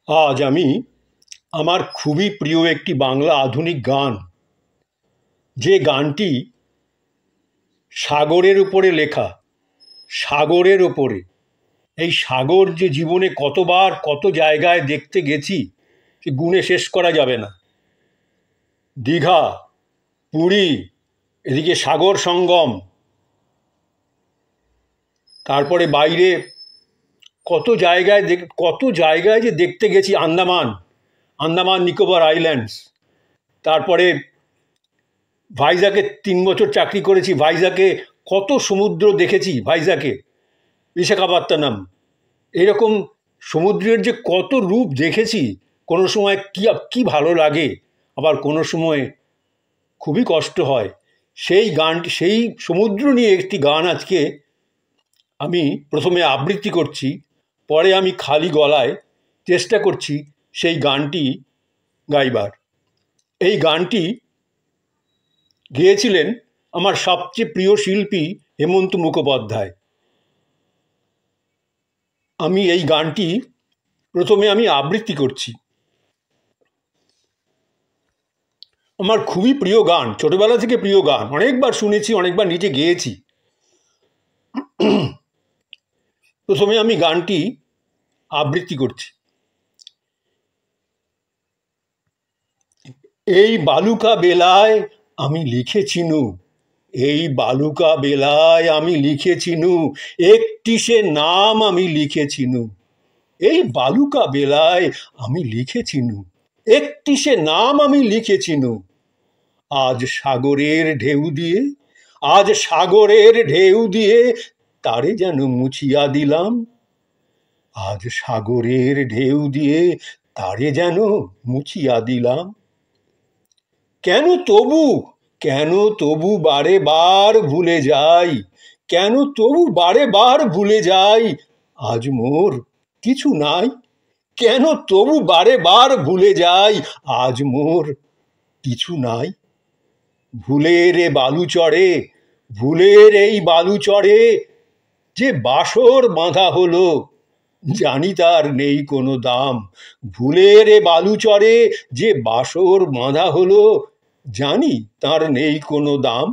আজ আমি আমার খুবই প্রিয় একটি বাংলা আধুনিক গান, যে গানটি সাগরের উপরে লেখা। সাগরের ওপরে, এই সাগর যে জীবনে কতবার কত জায়গায় দেখতে গেছি সে গুণে শেষ করা যাবে না। দীঘা, পুরী, এদিকে সাগর সঙ্গম, তারপরে বাইরে কত জায়গায় যে দেখতে গেছি। আন্দামান, আন্দামান নিকোবর আইল্যান্ডস, তারপরে ভাইজাকে ৩ বছর চাকরি করেছি। ভাইজাকে কত সমুদ্র দেখেছি, ভাইজাকে, বিশাখাপত্তনম, এরকম সমুদ্রের যে কত রূপ দেখেছি। কোনো সময় কি ভালো লাগে, আবার কোনো সময় খুবই কষ্ট হয়। সেই সমুদ্র নিয়ে একটি গান আজকে আমি প্রথমে আবৃত্তি করছি, পরে আমি খালি গলায় চেষ্টা করছি সেই গানটি গাইবার। এই গানটি গেয়েছিলেন আমার সবচেয়ে প্রিয় শিল্পী হেমন্ত মুখোপাধ্যায়। আমি এই গানটি প্রথমে আবৃত্তি করছি। আমার খুবই প্রিয় গান, ছোটবেলা থেকে প্রিয় গান, অনেকবার শুনেছি, অনেকবার নিজে গেয়েছি। প্রথমে আমি গানটি আবৃত্তি করছি। এই বালুকা বেলায় আমি লিখেছিনু, এই বালুকা বেলায় আমি লিখেছিনু, একটি সে নাম আমি লিখেছিনু। এই বালুকা বেলায় আমি লিখেছিনু, একটি সে নাম আমি লিখেছিনু। আজ সাগরের ঢেউ দিয়ে, আজ সাগরের ঢেউ দিয়ে তারে যেন মুছিয়া দিলাম। আজ সাগরের ঢেউ দিয়ে তারে যেন মুছিয়া দিলাম। কেন তবু, কেন তবু বারে বার ভুলে যাই, কেন তবু বারে বার ভুলে যাই আজ মোর কিছু নাই। কেন তবু বারে বার ভুলে যাই আজ মোর কিছু নাই। ভুলের এ বালু চড়ে, ভুলের এই বালু চড়ে যে বাসর বাঁধা হলো, জানি তার নেই কোনো দাম। ভুলের এ বালু চড়ে যে বাসর বাঁধা হলো, জানি তার নেই কোনো দাম।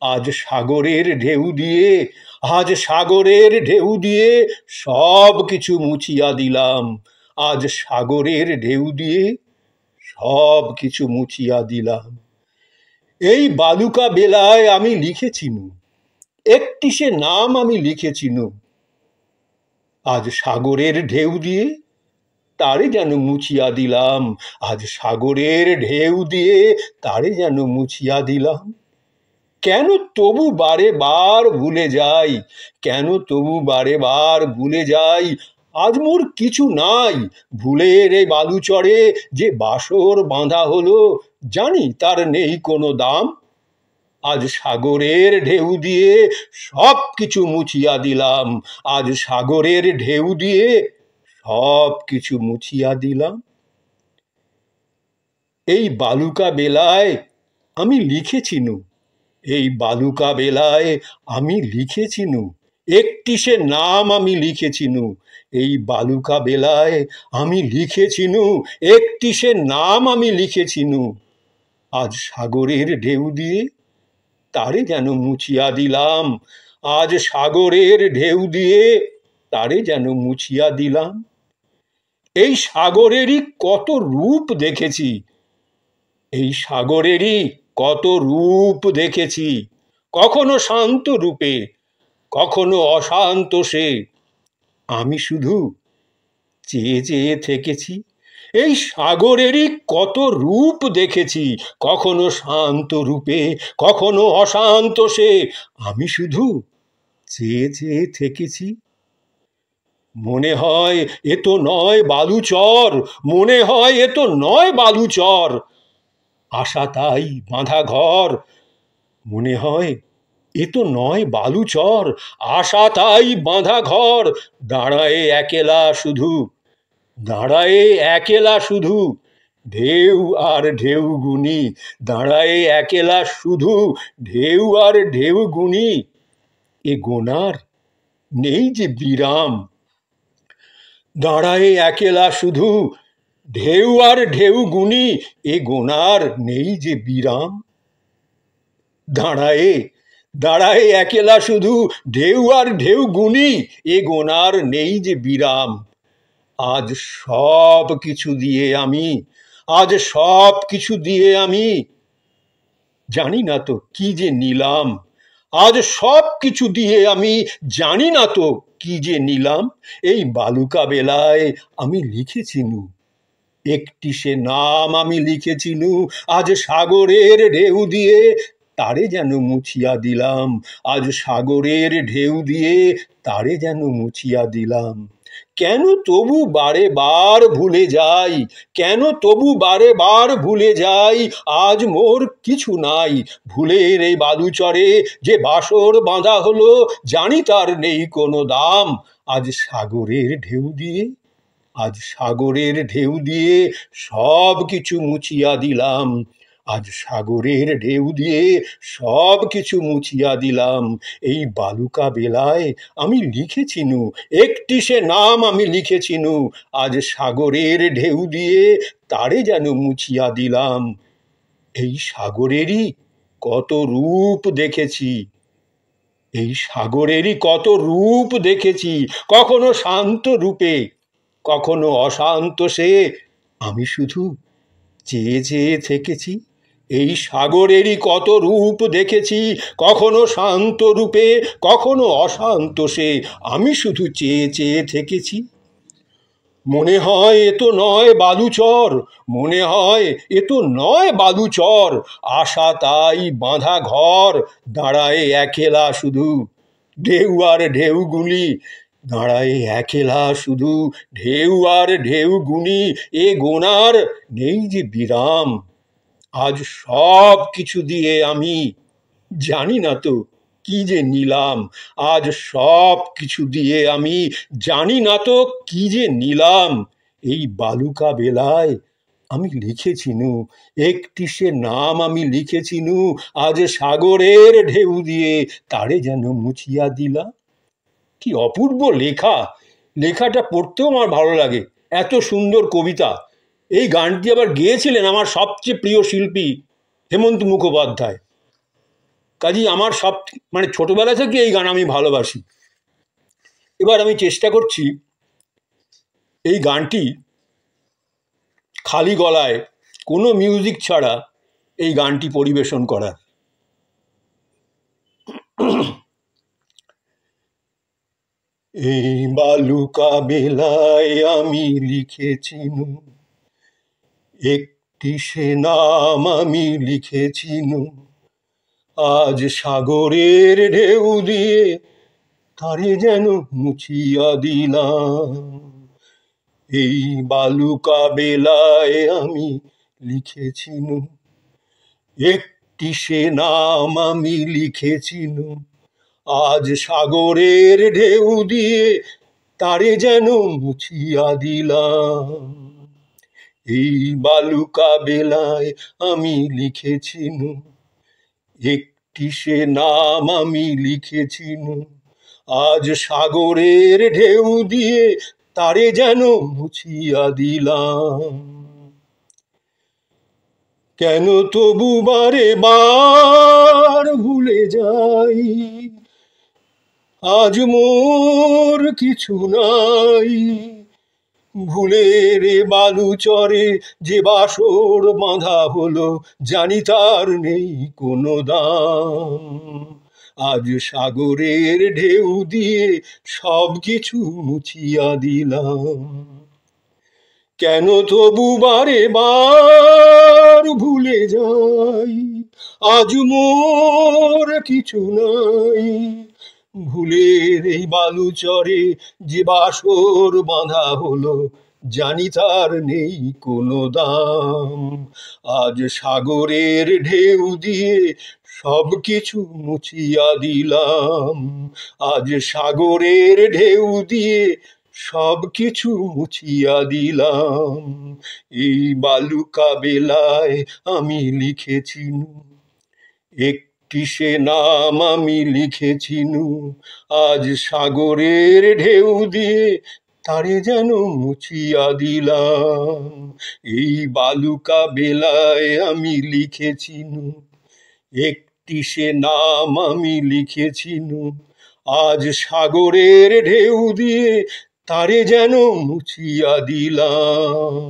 আজ সাগরের ঢেউ দিয়ে, আজ সাগরের ঢেউ দিয়ে সব কিছু মুছিয়া দিলাম। আজ সাগরের ঢেউ দিয়ে সব কিছু মুছিয়া দিলাম। এই বালুকা বেলায় আমি লিখেছিনু, একটি সে নাম আমি লিখেছিনু। আজ সাগরের ঢেউ দিয়ে তারে যেন মুছিয়া দিলাম। আজ সাগরের ঢেউ দিয়ে তারে যেন মুছিয়া দিলাম। কেন তবু বারে বার ভুলে যাই, কেন তবু বারে বার ভুলে যাই আজ মোর কিছু নাই। ভুলের এই বালু চড়ে যে বাসর বাঁধা হলো, জানি তার নেই কোনো দাম। আজ সাগরের ঢেউ দিয়ে সব কিছু মুছিয়া দিলাম। আজ সাগরের ঢেউ দিয়ে সব কিছু মুছিয়া দিলাম। এই বালুকা বেলায় আমি লিখেছিনু, এই বালুকা বেলায় আমি লিখেছিনু, একটি সে নাম আমি লিখেছিনু। এই বালুকা বেলায় আমি লিখেছিনু, একটি সে নাম আমি লিখেছিনু। আজ সাগরের ঢেউ দিয়ে তারে যেন মুছিয়া দিলাম। আজ সাগরের ঢেউ দিয়ে তারে যেন মুছিয়া দিলাম। এই সাগরেরই কত রূপ দেখেছি, এই সাগরেরই কত রূপ দেখেছি। কখনো শান্ত রূপে, কখনো অশান্ত সে, আমি শুধু চেয়ে চেয়ে থেকেছি। এই সাগরেরই কত রূপ দেখেছি, কখনো শান্ত রূপে, কখনো অশান্ত সে, আমি শুধু চেয়ে চেয়ে থেকেছি। মনে হয় এ তো নয় বালুচর, মনে হয় এ তো নয় বালুচর, আশা তাই বাঁধা ঘর। মনে হয় এ তো নয় বালুচর, আশা তাই বাঁধা ঘর। দাঁড়ায় একেলা শুধু, দাঁড়ায় একেলা শুধু, ঢেউ আর ঢেউ গুনি। দাঁড়ায় একেলা শুধু, ঢেউ আর ঢেউ গুনি। এ গোনার নেই যে বিরাম, দাঁড়ায় একেলা শুধু, ঢেউ আর ঢেউ গুনি, এ গোনার নেই যে বিরাম। দাঁড়ায় দাঁড়ায় একেলা শুধু, ঢেউ আর ঢেউ গুনি, এ গোনার নেই যে বিরাম। আজ সব কিছু দিয়ে আমি, আজ সব কিছু দিয়ে আমি জানি না তো কি যে নিলাম। আজ সব কিছু দিয়ে আমি জানি না তো কি যে নিলাম। এই বালুকা বেলায় আমি লিখেছিনু, একটি সে নাম আমি লিখেছিনু, আজ সাগরের ঢেউ দিয়ে তারে যেন মুছিয়া দিলাম। আজ সাগরের ঢেউ দিয়ে তারে যেন মুছিয়া দিলাম। কেন তবু বারে বার ভুলে যাই, কেন তবু বারে বার ভুলে যাই, আজ মোর কিছু নাই। ভুলের এই বালুচরে যে বাসর বাঁধা হলো, জানি তার নেই কোনো দাম। আজ সাগরের ঢেউ দিয়ে, আজ সাগরের ঢেউ দিয়ে সব কিছু মুছিয়া দিলাম। আজ সাগরের ঢেউ দিয়ে সব কিছু মুছিয়া দিলাম। এই বালুকা বেলায় আমি লিখেছিনু, একটি সে নাম আমি লিখেছিনু, আজ সাগরের ঢেউ দিয়ে তারে যেন মুছিয়া দিলাম। এই সাগরেরই কত রূপ দেখেছি, এই সাগরেরই কত রূপ দেখেছি, কখনো শান্ত রূপে, কখনো অশান্ত সে, আমি শুধু চেয়ে চেয়ে থেকেছি। এই সাগরেরই কত রূপ দেখেছি, কখনো শান্ত রূপে, কখনো অশান্ত সে, আমি শুধু চেয়ে চেয়ে থেকেছি। মনে হয় এ তো নয় বালুচর, মনে হয় এ তো নয় বালুচর, আশা তাই বাঁধা ঘর, দাঁড়ায় একেলা শুধু, ঢেউ আর ঢেউগুলি, দাঁড়ায় একেলা শুধু, ঢেউ আর ঢেউ গুনি, এ গোনার নেই যে বিরাম। আজ সব কিছু দিয়ে আমি জানি না তো কি যে নিলাম। আজ সব কিছু দিয়ে আমি জানি না তো কি যে নিলাম। এই বালুকা বেলায় আমি লিখেছিনু, একটি সে নাম আমি লিখেছিনু, আজ সাগরের ঢেউ দিয়ে তারে যেন মুছিয়া দিলাম। কি অপূর্ব লেখা! লেখাটা পড়তেও আমার ভালো লাগে, এত সুন্দর কবিতা। এই গানটি আবার গেয়েছিলেন আমার সবচেয়ে প্রিয় শিল্পী হেমন্ত মুখোপাধ্যায়। কাজেই আমার সব, মানে ছোটবেলা থেকে এই গান আমি ভালোবাসি। এবার আমি চেষ্টা করছি এই গানটি খালি গলায়, কোনো মিউজিক ছাড়া এই গানটি পরিবেশন করার। এই বালুকা বেলায় আমি লিখেছিনু, একটি সে নাম আমি লিখেছিনু, আজ সাগরের ঢেউ দিয়ে তারে যেন মুছিয়া দিলাম। এই বালুকা বেলায় আমি লিখেছিনু, একটি সে নাম আমি লিখেছিনু, আজ সাগরের ঢেউ দিয়ে তারে যেন মুছিয়া দিলাম। এই বালুকা বেলায় আমি লিখেছিনু, একটি সে নাম আমি লিখেছিনু, আজ সাগরের ঢেউ দিয়ে তারে যেন মুছিয়া দিলাম। কেন তবু বারে বার ভুলে যাই, আজ মোর কিছু নাই। ভুলের বালুচরে যে বাসর বাঁধা হলো, জানি তার নেই কোনো দাম। আজ সাগরের ঢেউ দিয়ে সব কিছু মুছিয়া দিলাম। কেন তবু বারে বার ভুলে যাই, আজ মোর কিছু নাই। ভুলের এই বালুচরে যে বাসর বাঁধা হলো, জানি তার নেই কোনো দাম। আজ সাগরের ঢেউ দিয়ে সব কিছু মুছিয়া দিলাম। আজ সাগরের ঢেউ দিয়ে সব কিছু মুছিয়া দিলাম। এই বালুকা বেলায় আমি লিখেছিনু, একটি সে নাম আমি লিখেছিনু, আজ সাগরের ঢেউ দিয়ে তারে যেন মুছিয়া দিলাম। এই বালুকা বেলায় আমি লিখেছিনু, একটি সে নাম আমি লিখেছিনু, আজ সাগরের ঢেউ দিয়ে তারে যেন মুছিয়া দিলাম।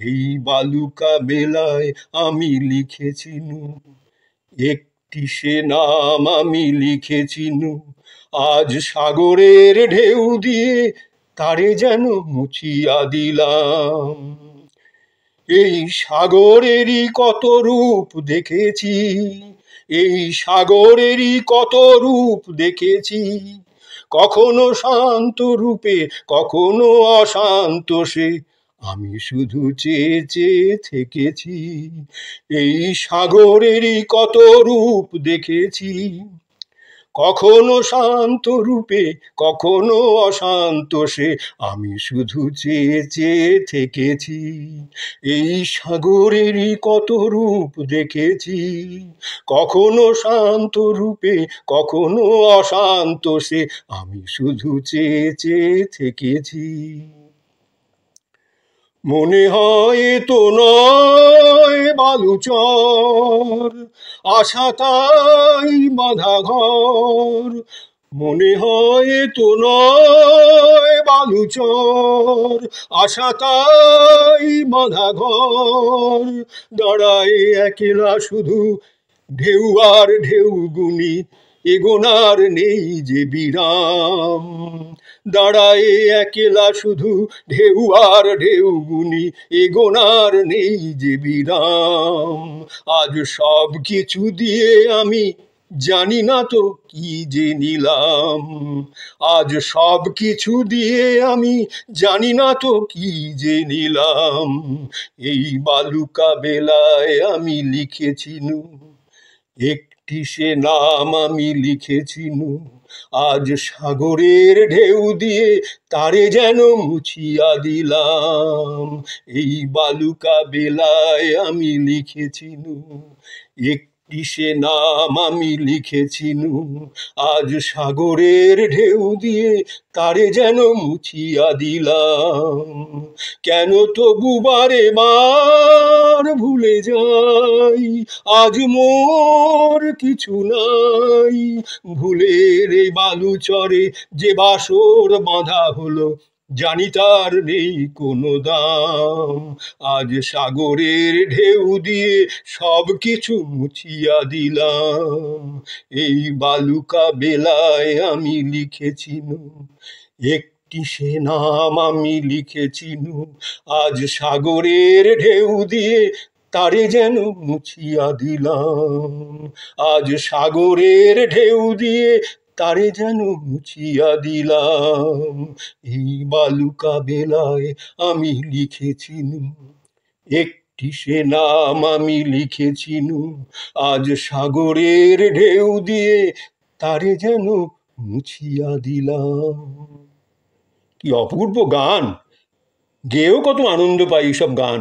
এই বালুকা বেলায় আমি লিখেছিনু, একটি সে নাম আমি লিখেছিনু, আজ সাগরের ঢেউ দিয়ে তারে যেন মুছিয়া দিলাম। এই সাগরেরই কত রূপ দেখেছি, এই সাগরেরই কত রূপ দেখেছি, কখনো শান্ত রূপে কখনো অশান্ত সে, আমি শুধু চেয়ে চেয়ে থেকেছি। এই সাগরেরই কত রূপ দেখেছি, কখনো শান্ত রূপে কখনো অশান্ত সে, আমি শুধু চেয়ে চেয়ে থেকেছি। এই সাগরেরই কত রূপ দেখেছি, কখনো শান্ত রূপে কখনো অশান্ত সে, আমি শুধু চেয়ে চেয়ে থেকেছি। মনে হয় তো নয় বালুচর, আশা তাই বাঁধা ঘর। মনে হয় তো নয় বালুচর, আশা তাই বাঁধা ঘর। দাঁড়ায় একলা শুধু ঢেউ আর ঢেউ গুনি, এগোনার নেই যে বিরাম। দাঁড়ায় একলা শুধু ঢেউ আর ঢেউ গুনি, এগোনার নেই যে বিরাম। আজ সব কিছু দিয়ে আমি জানি না তো কি যে নিলাম, আজ সব কিছু দিয়ে আমি জানি না তো কি যে নিলাম। এই বালুকা বেলায় আমি লিখেছিনু, একটি সে নাম আমি লিখেছিনু, আজ সাগরের ঢেউ দিয়ে তারে যেন মুছিয়া দিলাম। এই বালুকা বেলায় আমি লিখেছিনু, একটি সে নাম আমি লিখেছিনু, আজ সাগরের ঢেউ দিয়ে তারে যেন মুছিয়া দিলাম। কেন তবু বারে বার ভুলে যাই, আজ মোর কিছু নাই। ভুলের এই বালুচরে যে বাসর বাঁধা হলো, জানি তার নেই কোনো দাম। আজ সাগরের ঢেউ দিয়ে সব কিছু মুছিয়া দিলাম। এই বালুকা বেলায় আমি লিখেছিনু, একটি সে নাম আমি লিখেছিনু, আজ সাগরের ঢেউ দিয়ে তারে যেন মুছিয়া দিলাম। আজ সাগরের ঢেউ দিয়ে তারে যেন মুছিয়া দিলাম। এই বালুকা বেলায় আমি লিখেছিনু, একটি সে নাম আমি লিখেছিনু, আজ সাগরের ঢেউ দিয়ে তারে যেন মুছিয়া দিলাম। কি অপূর্ব গান! গেয়েও কত আনন্দ পাই এইসব গান।